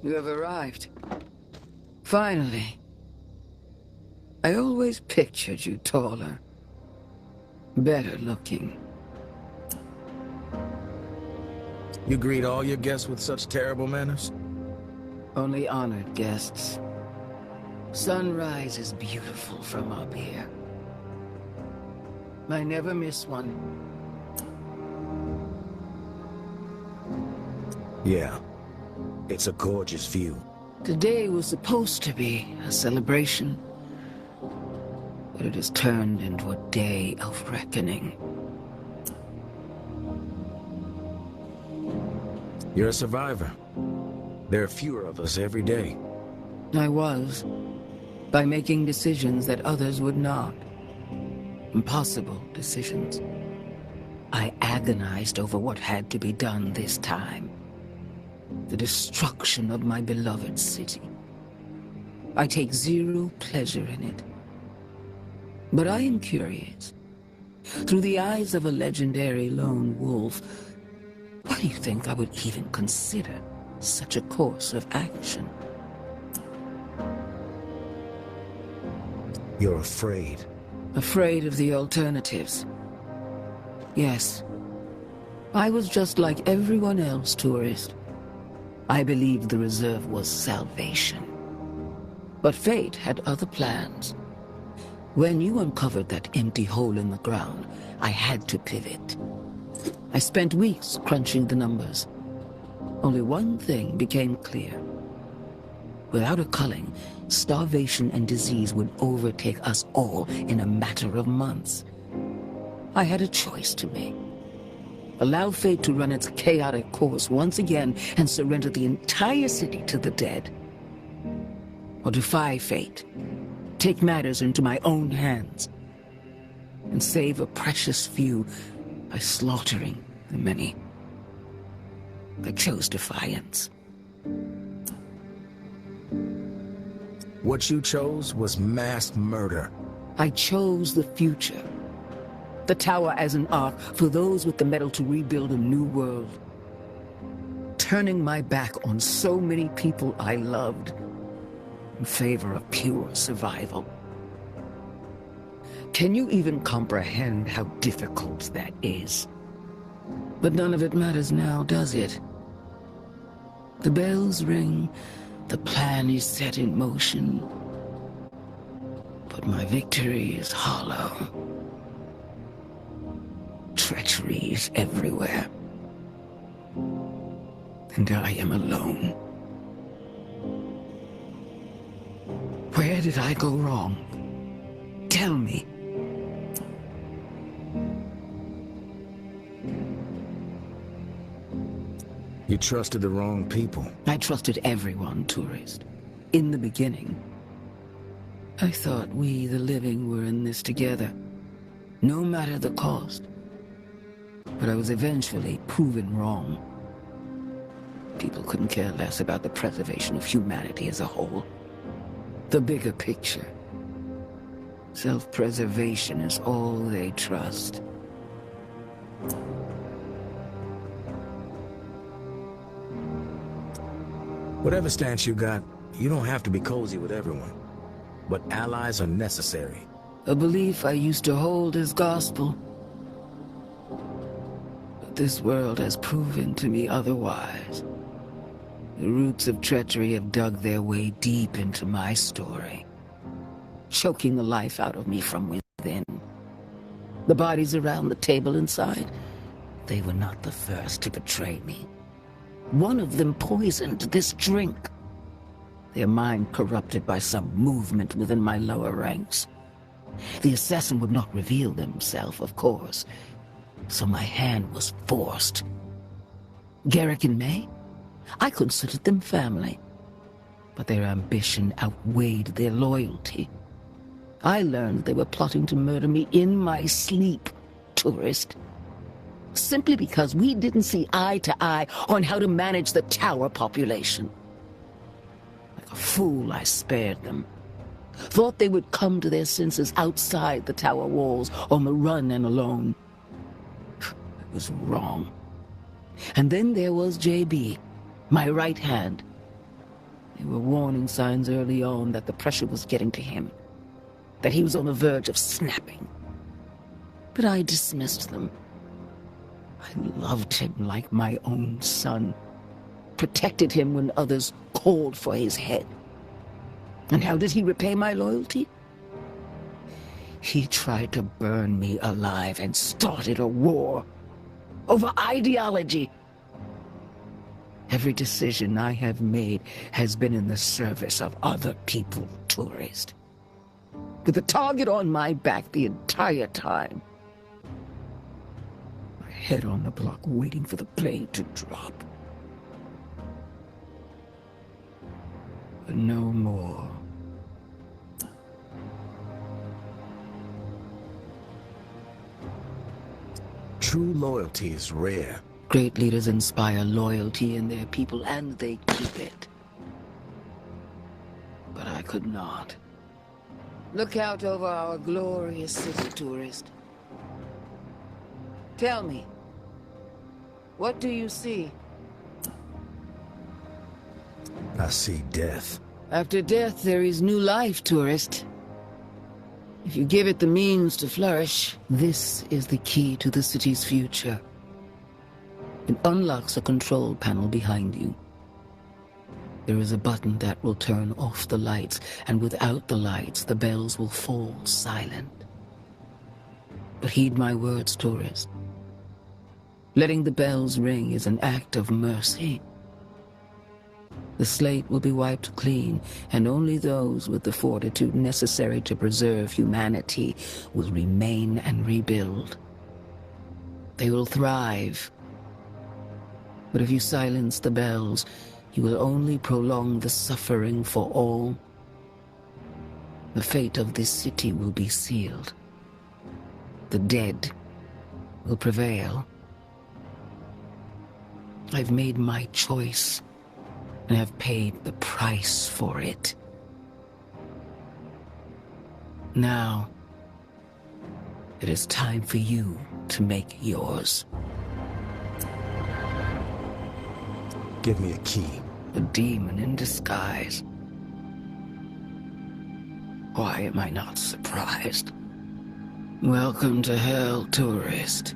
You have arrived. Finally. I always pictured you taller. Better looking. You greet all your guests with such terrible manners? Only honored guests. Sunrise is beautiful from up here. I never miss one. Yeah. It's a gorgeous view. Today was supposed to be a celebration, but it has turned into a day of reckoning. You're a survivor. There are fewer of us every day. I was, by making decisions that others would not. Impossible decisions. I agonized over what had to be done this time. The destruction of my beloved city. I take zero pleasure in it. But I am curious. Through the eyes of a legendary lone wolf, why do you think I would even consider such a course of action? You're afraid. Afraid of the alternatives. Yes. I was just like everyone else, tourist. I believed the reserve was salvation. But fate had other plans. When you uncovered that empty hole in the ground, I had to pivot. I spent weeks crunching the numbers. Only one thing became clear. Without a culling, starvation and disease would overtake us all in a matter of months. I had a choice to make. Allow fate to run its chaotic course once again and surrender the entire city to the dead. Or defy fate, take matters into my own hands, and save a precious few by slaughtering the many. I chose defiance. What you chose was mass murder. I chose the future. The tower as an ark for those with the metal to rebuild a new world. Turning my back on so many people I loved in favor of pure survival. Can you even comprehend how difficult that is? But none of it matters now, does it? The bells ring, the plan is set in motion. But my victory is hollow. Treachery is everywhere. And I am alone. Where did I go wrong? Tell me. You trusted the wrong people. I trusted everyone, tourist. In the beginning. I thought we, the living, were in this together. No matter the cost. But I was eventually proven wrong. People couldn't care less about the preservation of humanity as a whole. The bigger picture. Self-preservation is all they trust. Whatever stance you got, you don't have to be cozy with everyone. But allies are necessary. A belief I used to hold as gospel. But this world has proven to me otherwise. The roots of treachery have dug their way deep into my story, choking the life out of me from within. The bodies around the table inside, they were not the first to betray me. One of them poisoned this drink. Their mind corrupted by some movement within my lower ranks. The assassin would not reveal himself, of course, so my hand was forced. Garrick and May? I considered them family, but their ambition outweighed their loyalty. I learned they were plotting to murder me in my sleep, tourist. Simply because we didn't see eye to eye on how to manage the tower population. Like a fool, I spared them. Thought they would come to their senses outside the tower walls, on the run and alone. It was wrong. And then there was JB, my right hand. There were warning signs early on that the pressure was getting to him, that he was on the verge of snapping. But I dismissed them. I loved him like my own son, protected him when others called for his head. And how did he repay my loyalty? He tried to burn me alive and started a war over ideology. Every decision I have made has been in the service of other people, Tourist. With the target on my back the entire time. My head on the block waiting for the plane to drop. But no more. True loyalty is rare. Great leaders inspire loyalty in their people, and they keep it. But I could not. Look out over our glorious city, Tourist. Tell me, what do you see? I see death. After death, there is new life, Tourist. If you give it the means to flourish, this is the key to the city's future. It unlocks a control panel behind you. There is a button that will turn off the lights, and without the lights, the bells will fall silent. But heed my words, Tourist. Letting the bells ring is an act of mercy. The slate will be wiped clean, and only those with the fortitude necessary to preserve humanity will remain and rebuild. They will thrive. But if you silence the bells, you will only prolong the suffering for all. The fate of this city will be sealed. The dead will prevail. I've made my choice, and have paid the price for it. Now, it is time for you to make yours. Give me a key. A demon in disguise. Why am I not surprised? Welcome to hell, Tourist.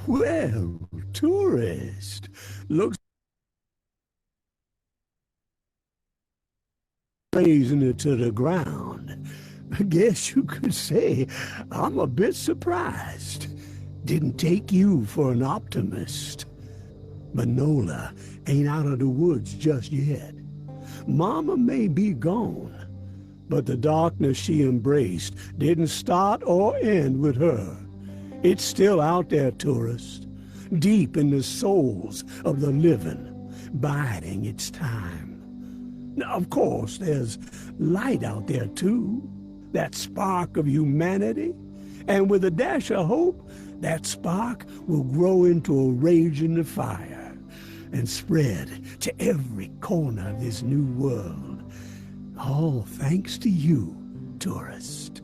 Well, tourist, looks raising it to the ground. I guess you could say I'm a bit surprised. Didn't take you for an optimist. But Nola ain't out of the woods just yet. Mama may be gone, but the darkness she embraced didn't start or end with her. It's still out there, tourist, deep in the souls of the living, biding its time. Now, of course, there's light out there, too, that spark of humanity, and with a dash of hope, that spark will grow into a raging fire and spread to every corner of this new world. All thanks to you, tourist.